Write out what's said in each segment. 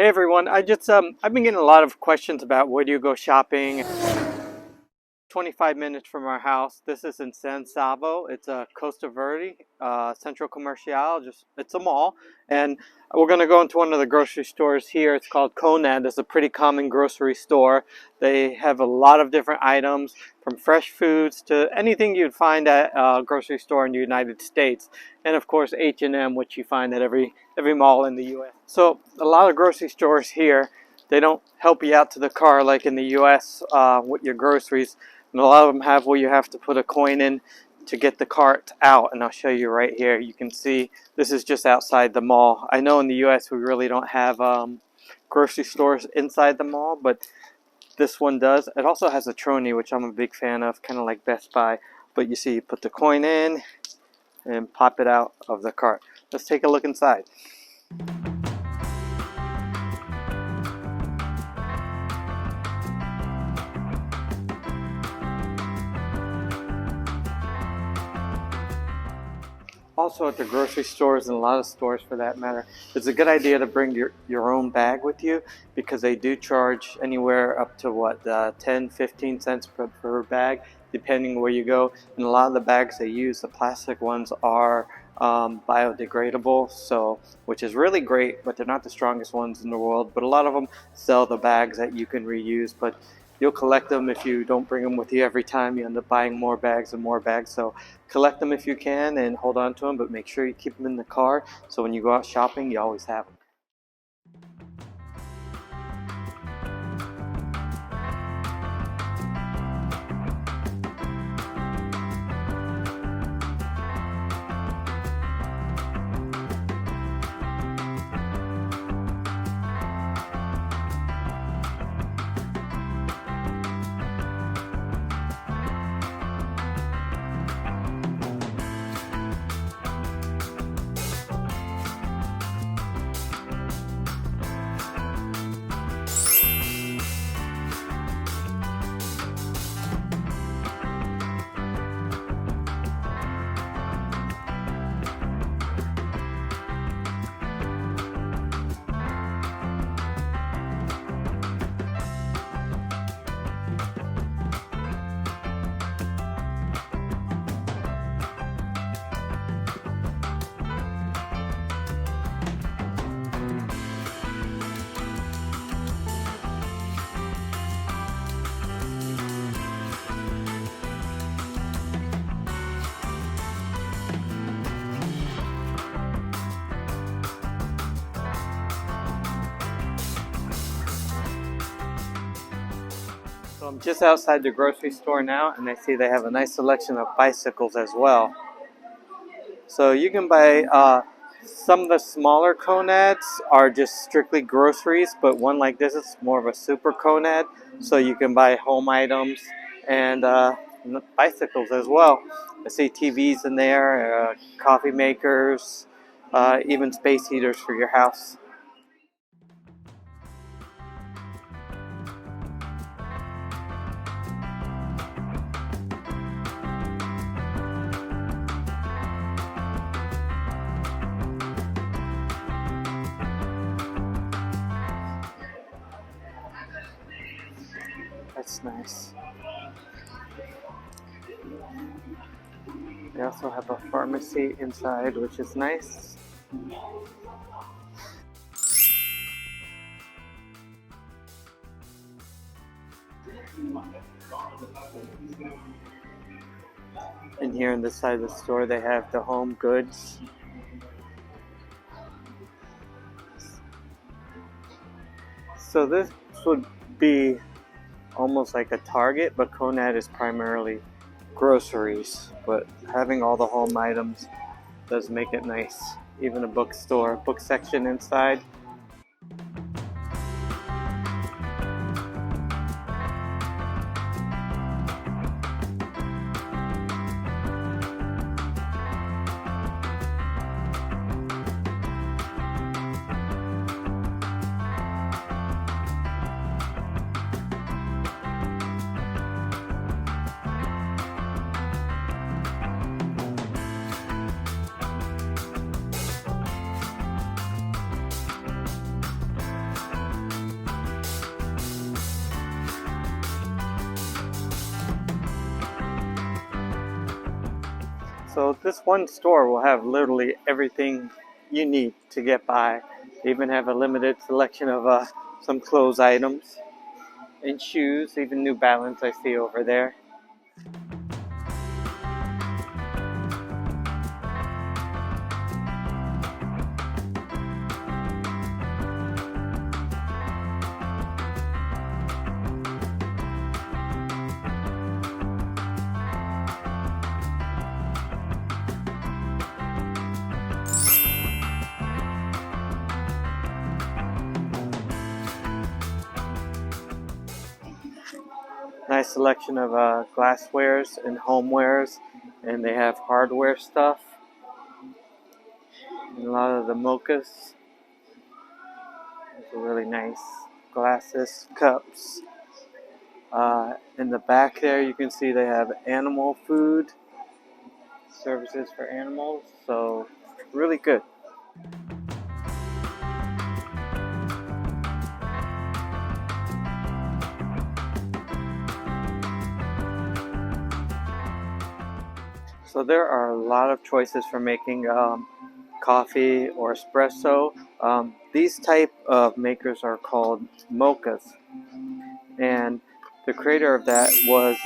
Hey everyone, I've been getting a lot of questions about where do you go shopping. 25 minutes from our house. This is in San Savo. It's a Costa Verde, Central Commercial. It's a mall, and we're gonna go into one of the grocery stores here. It's called Conad. It's a pretty common grocery store. They have a lot of different items, from fresh foods to anything you'd find at a grocery store in the United States, and of course H&M, which you find at every mall in the U.S. So a lot of grocery stores here, they don't help you out to the car like in the U.S. With your groceries. And a lot of them have where you have to put a coin in to get the cart out. And I'll show you right here. You can see this is just outside the mall. I know in the U.S. we really don't have grocery stores inside the mall, but this one does. It also has a trolley, which I'm a big fan of, kind of like Best Buy. But you see, you put the coin in and pop it out of the cart. Let's take a look inside. Also at the grocery stores, and a lot of stores for that matter, it's a good idea to bring your own bag with you, because they do charge anywhere up to what, 10-15 cents per bag, depending where you go. And a lot of the bags they use, the plastic ones, are biodegradable, so which is really great, but they're not the strongest ones in the world. But a lot of them sell the bags that you can reuse, but you'll collect them if you don't bring them with you every time. You end up buying more bags and more bags. So collect them if you can and hold on to them, but make sure you keep them in the car so when you go out shopping, you always have them. So I'm just outside the grocery store now, and I see they have a nice selection of bicycles as well. So you can buy, some of the smaller Conads are just strictly groceries, but one like this is more of a super Conad, so you can buy home items and bicycles as well. I see TVs in there, coffee makers, even space heaters for your house. That's nice. They also have a pharmacy inside, which is nice. And here on this side of the store, they have the home goods. So this would be almost like a Target, but Conad is primarily groceries. But having all the home items does make it nice. Even a bookstore, book section inside. So this one store will have literally everything you need to get by. They even have a limited selection of some clothes items and shoes, even New Balance I see over there. Nice selection of glasswares and homewares, and they have hardware stuff and a lot of the mochas. These are really nice glasses, cups. In the back there, you can see they have animal food services for animals, so really good. So there are a lot of choices for making coffee or espresso. These type of makers are called mochas, and the creator of that was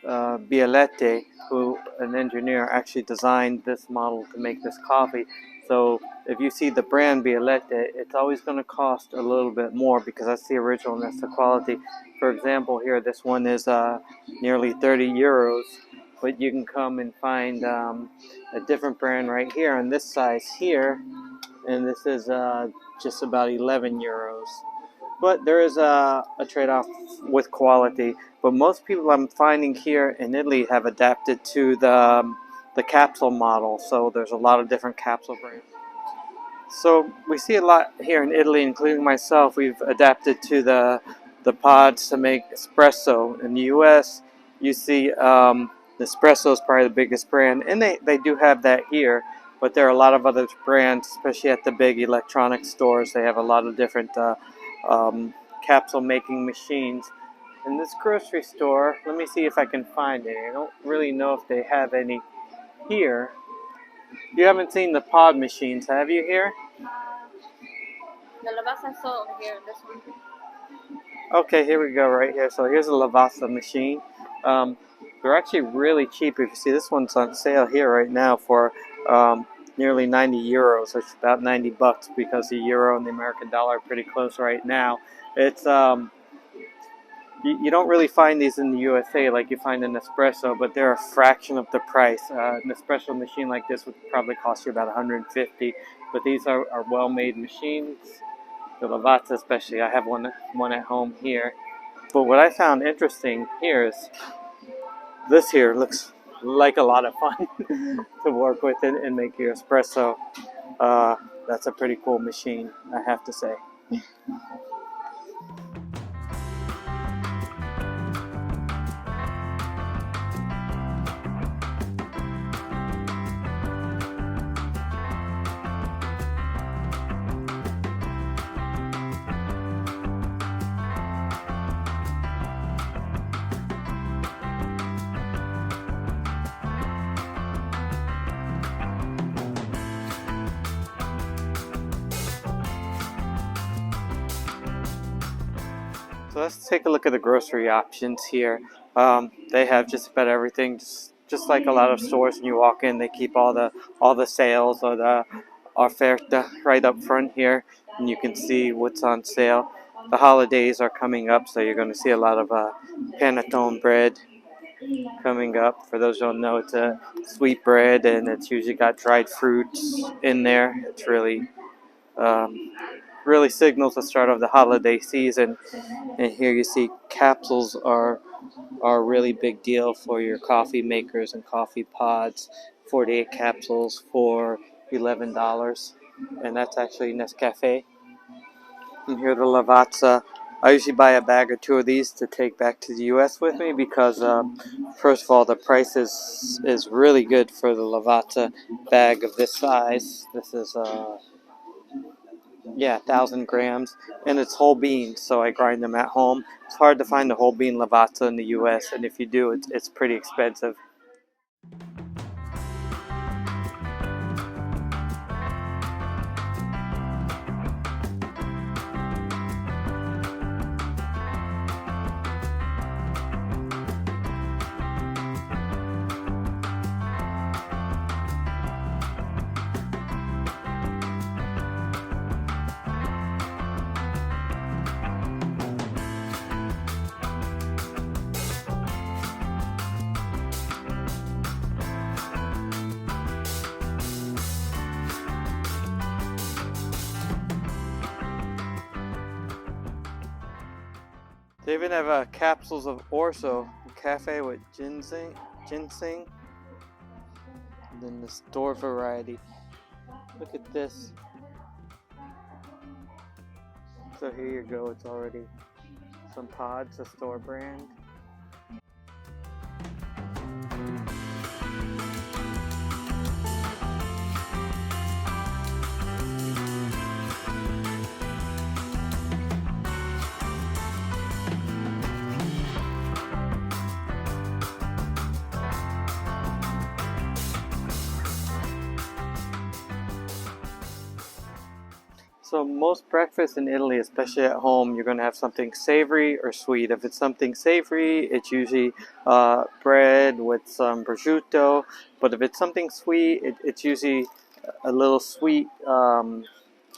Bialetti, who, an engineer, actually designed this model to make this coffee. So if you see the brand Bialetti, it's always going to cost a little bit more because that's the original and that's the quality. For example, here, this one is nearly 30 euros, but you can come and find a different brand right here on this size here, and this is just about 11 euros. But there is a trade-off with quality. But most people I'm finding here in Italy have adapted to the capsule model. So there's a lot of different capsule brands. So we see a lot here in Italy, including myself. We've adapted to the pods to make espresso. In the U.S., you see Nespresso is probably the biggest brand, and they do have that here. But there are a lot of other brands, especially at the big electronic stores. They have a lot of different capsule making machines. In this grocery store, let me see if I can find any. I don't really know if they have any here. You haven't seen the pod machines, have you here? The lavazza is over here, this one. Okay, here we go right here. So here's a lavazza machine. They're actually really cheap. If you see, this one's on sale here right now for nearly 90 euros. It's about 90 bucks because the euro and the American dollar are pretty close right now. It's you don't really find these in the USA like you find an espresso, but they're a fraction of the price. An espresso machine like this would probably cost you about 150, but these are well-made machines. The Lavazza especially, I have one at home here. But what I found interesting here is this here looks like a lot of fun to work with and make your espresso. That's a pretty cool machine, I have to say. So let's take a look at the grocery options here. They have just about everything, just like a lot of stores. When you walk in, they keep all the sales or the offerta right up front here, and you can see what's on sale. The holidays are coming up, so you're going to see a lot of panettone bread coming up. For those who don't know, it's a sweet bread, and it's usually got dried fruits in there. It's um, really signals the start of the holiday season. And here you see capsules are a really big deal for your coffee makers and coffee pods. 48 capsules for $11, and that's actually Nescafe. And here the Lavazza. I usually buy a bag or two of these to take back to the U.S. with me because, first of all, the price is really good for the Lavazza bag of this size. This is 1,000 grams, and it's whole beans, so I grind them at home. It's hard to find a whole bean lavazza in the U.S., and if you do, it's pretty expensive. They even have capsules of orzo, cafe with ginseng, and then the store variety. Look at this. So here you go, it's already some pods, a store brand. So most breakfast in Italy, especially at home, you're going to have something savory or sweet. If it's something savory, it's usually bread with some prosciutto. But if it's something sweet, it's usually a little sweet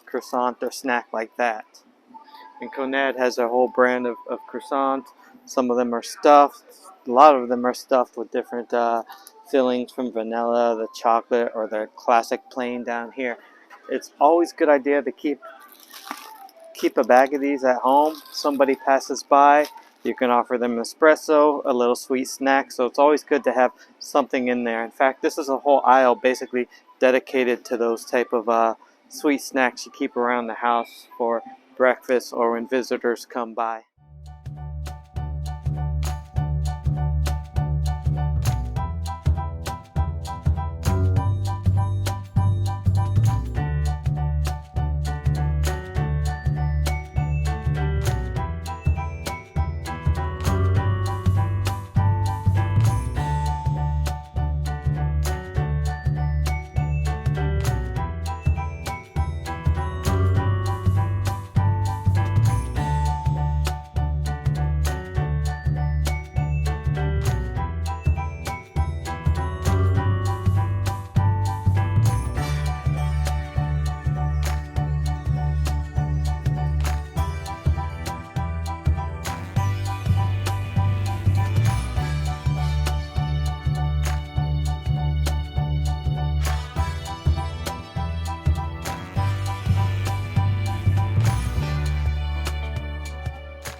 croissant or snack like that. And Conad has a whole brand of croissants. Some of them are stuffed. A lot of them are stuffed with different fillings from vanilla, the chocolate, or the classic plain down here. It's always a good idea to keep a bag of these at home. Somebody passes by, you can offer them espresso, a little sweet snack. So it's always good to have something in there. In fact, this is a whole aisle basically dedicated to those type of sweet snacks you keep around the house for breakfast or when visitors come by.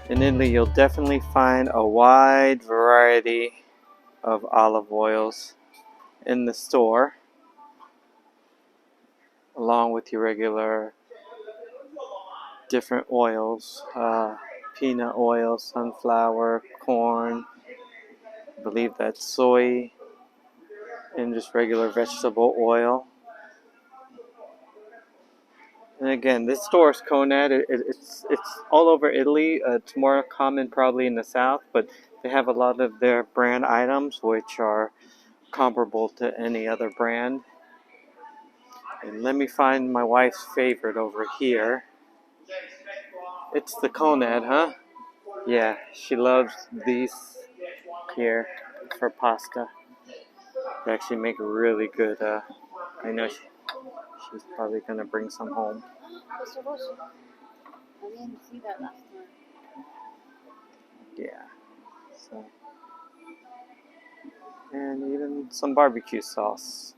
In Italy, you'll definitely find a wide variety of olive oils in the store, along with your regular different oils, peanut oil, sunflower, corn, I believe that's soy, and just regular vegetable oil. And again, this store is Conad. It's all over Italy. It's more common probably in the south, but they have a lot of their brand items which are comparable to any other brand. And let me find my wife's favorite over here. It's the Conad, huh? Yeah, she loves these here for pasta. They actually make a really good, I know she's probably going to bring some home. I didn't see that last time. Yeah. So, and even some barbecue sauce.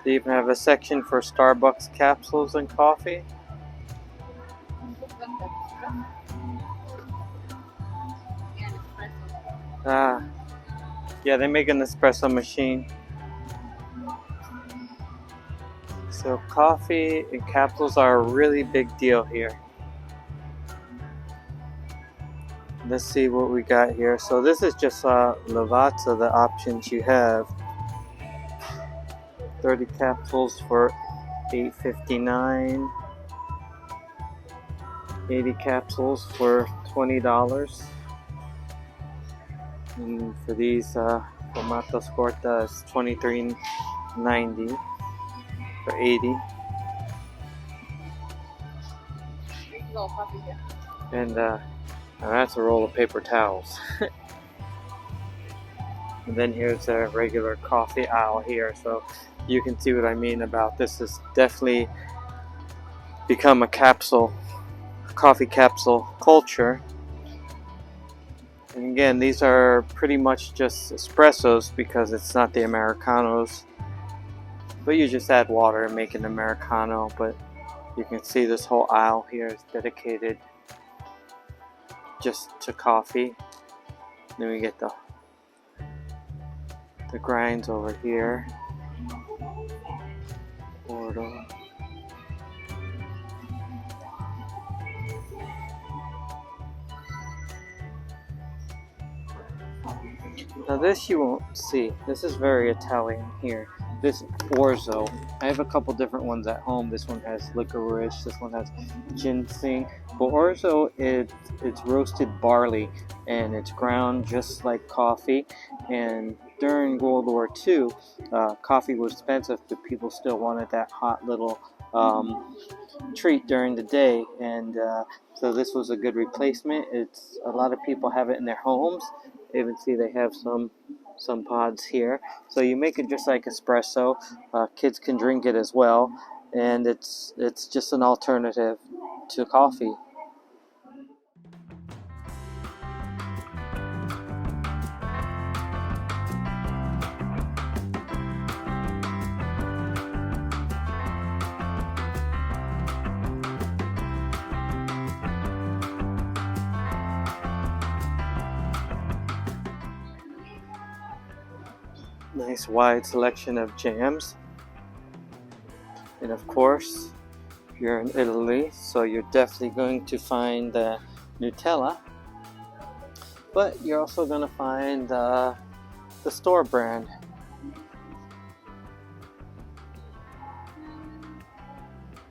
They even have a section for Starbucks capsules and coffee. Ah, yeah, they make an espresso machine. So coffee and capsules are a really big deal here. Let's see what we got here. So this is just Lavazza, the options you have. 30 capsules for $8.59. 80 capsules for $20. And for these Tomato Scorta is $23.90 for 80. And now that's a roll of paper towels. And then here's a regular coffee aisle here, so you can see what I mean about this. Has definitely become a coffee capsule culture. And again, these are pretty much just espressos because it's not the Americanos. But you just add water and make an Americano. But You can see this whole aisle here is dedicated just to coffee. Then we get the grinds over here. Portal. Now this you won't see. This is very Italian here. This orzo. I have a couple different ones at home. This one has licorice. This one has ginseng. But orzo, it's roasted barley and it's ground just like coffee. And during World War II, coffee was expensive, but people still wanted that hot little treat during the day. And so this was a good replacement. It's a lot of people have it in their homes. Even see they have some pods here. So you make it just like espresso. Kids can drink it as well, and it's just an alternative to coffee. Nice wide selection of jams. And of course, you're in Italy, so you're definitely going to find Nutella. But you're also going to find the store brand.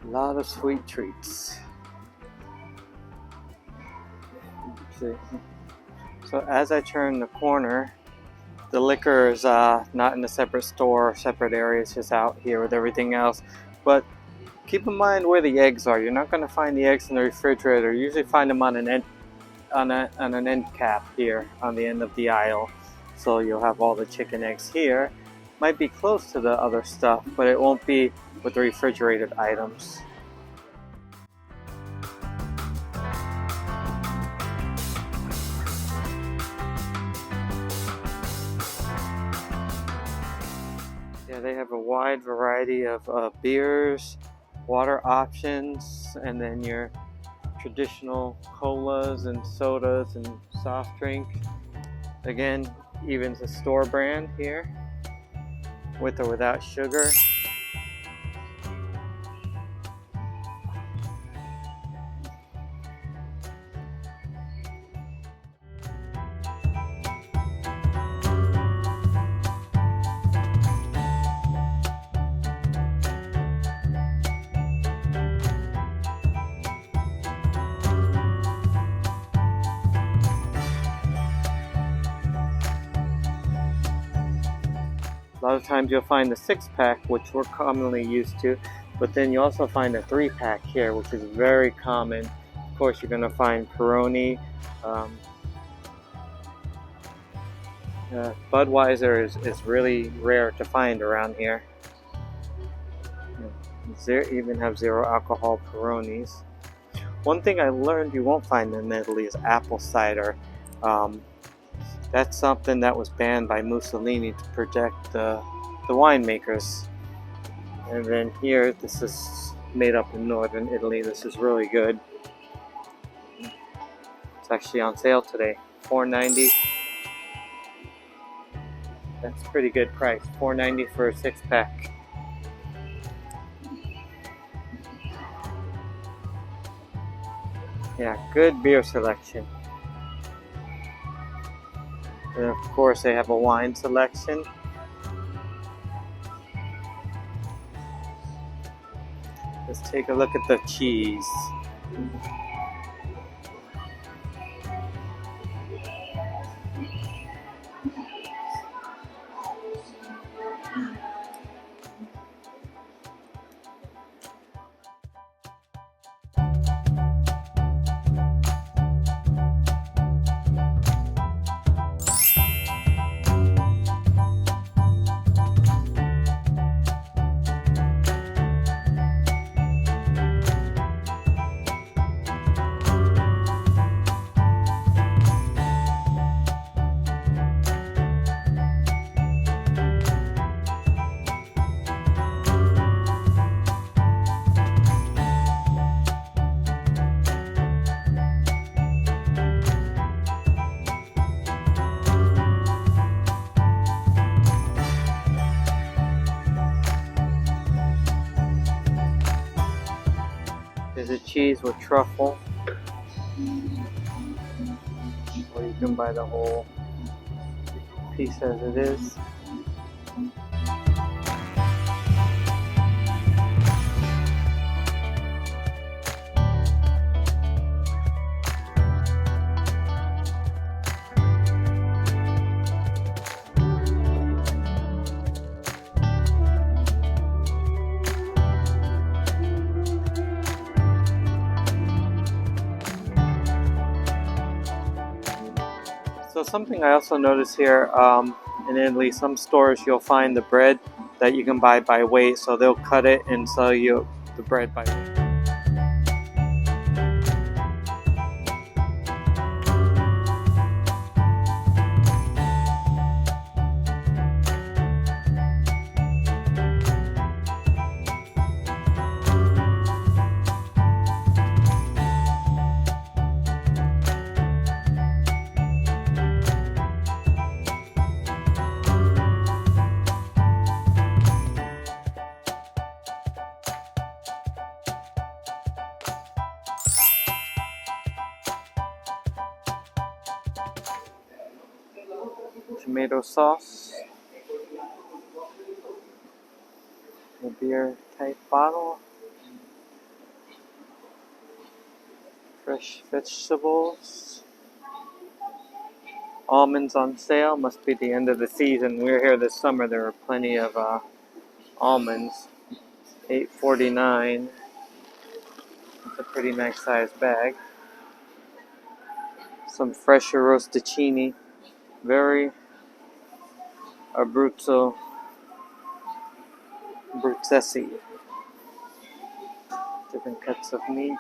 A lot of sweet treats. See. So as I turn the corner, the liquor is not in a separate store or separate area. It's just out here with everything else. But keep in mind where the eggs are. You're not going to find the eggs in the refrigerator. You usually find them on an end cap here on the end of the aisle. So you'll have all the chicken eggs here. Might be close to the other stuff, but it won't be with the refrigerated items. Yeah, they have a wide variety of beers, water options, and then your traditional colas and sodas and soft drink. Again, even the store brand here, with or without sugar. A lot of times you'll find the 6-pack, which we're commonly used to, but then you also find a 3-pack here, which is very common. Of course, you're going to find Peroni. Budweiser is really rare to find around here. Even have 0 alcohol Peronis. One thing I learned you won't find in Italy is apple cider. That's something that was banned by Mussolini to protect the winemakers. And then here, this is made up in northern Italy. This is really good. It's actually on sale today, $4.90. That's a pretty good price, $4.90 for a 6-pack. Yeah, good beer selection. And of course, they have a wine selection. Let's take a look at the cheese. Feta cheese with truffle. Or you can buy the whole piece as it is. So something I also noticed here in Italy, some stores you'll find the bread that you can buy by weight, so they'll cut it and sell you the bread by weight. Tomato sauce, a beer type bottle, fresh vegetables, almonds on sale. Must be the end of the season. We were here this summer. There were plenty of almonds. $8.49. It's a pretty nice sized bag. Some fresh arrosticini, very Abruzzo, Abruzzesi. Different cuts of meat.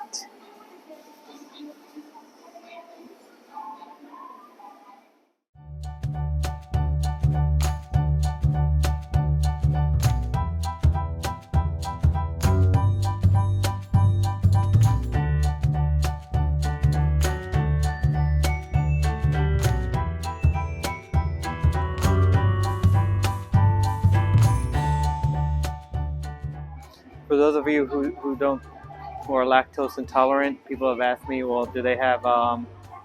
For those of you who are lactose intolerant, people have asked me, well, do they have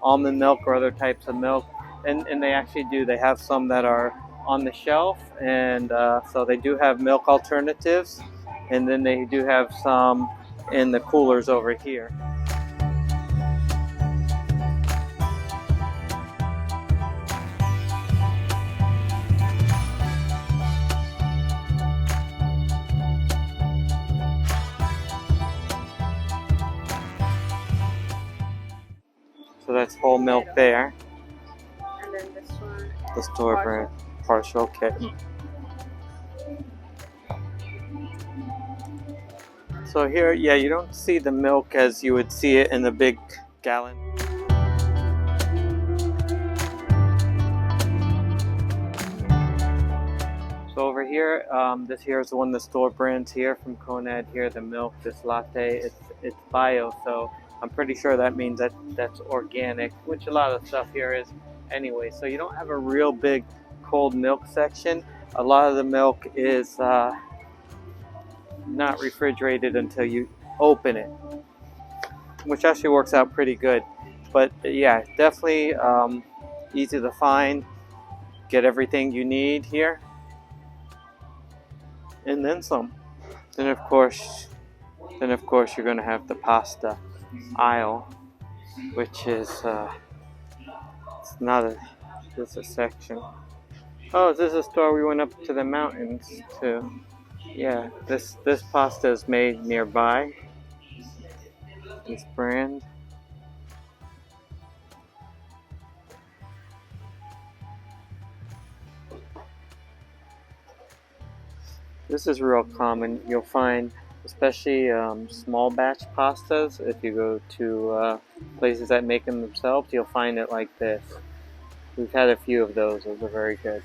almond milk or other types of milk? And they actually do. They have some that are on the shelf, and so they do have milk alternatives, and then they do have some in the coolers over here. So that's whole milk there. And then this one. The store brand, partial, okay. So here, yeah, you don't see the milk as you would see it in the big gallon. So over here, this here is one of the store brands here from Conad here, the milk, this latte, it's bio, so I'm pretty sure that means that that's organic, which a lot of stuff here is anyway. So you don't have a real big cold milk section. A lot of the milk is not refrigerated until you open it, which actually works out pretty good. But yeah, definitely easy to find. Get everything you need here, and then some. Then of course you're gonna have the pasta aisle, which is it's not a just a section. Oh, is this a store we went up to the mountains to? Yeah, this pasta is made nearby. This brand. This is real common. You'll find, especially small batch pastas, if you go to places that make them themselves, you'll find it like this. We've had a few of those. Those are very good.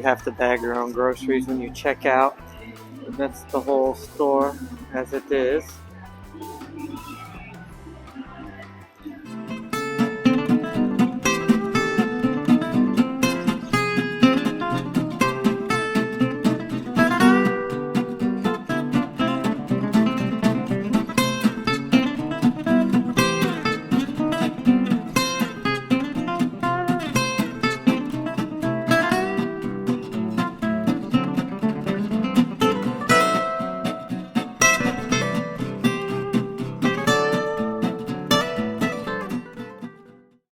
have to bag your own groceries when you check out. That's the whole store as it is.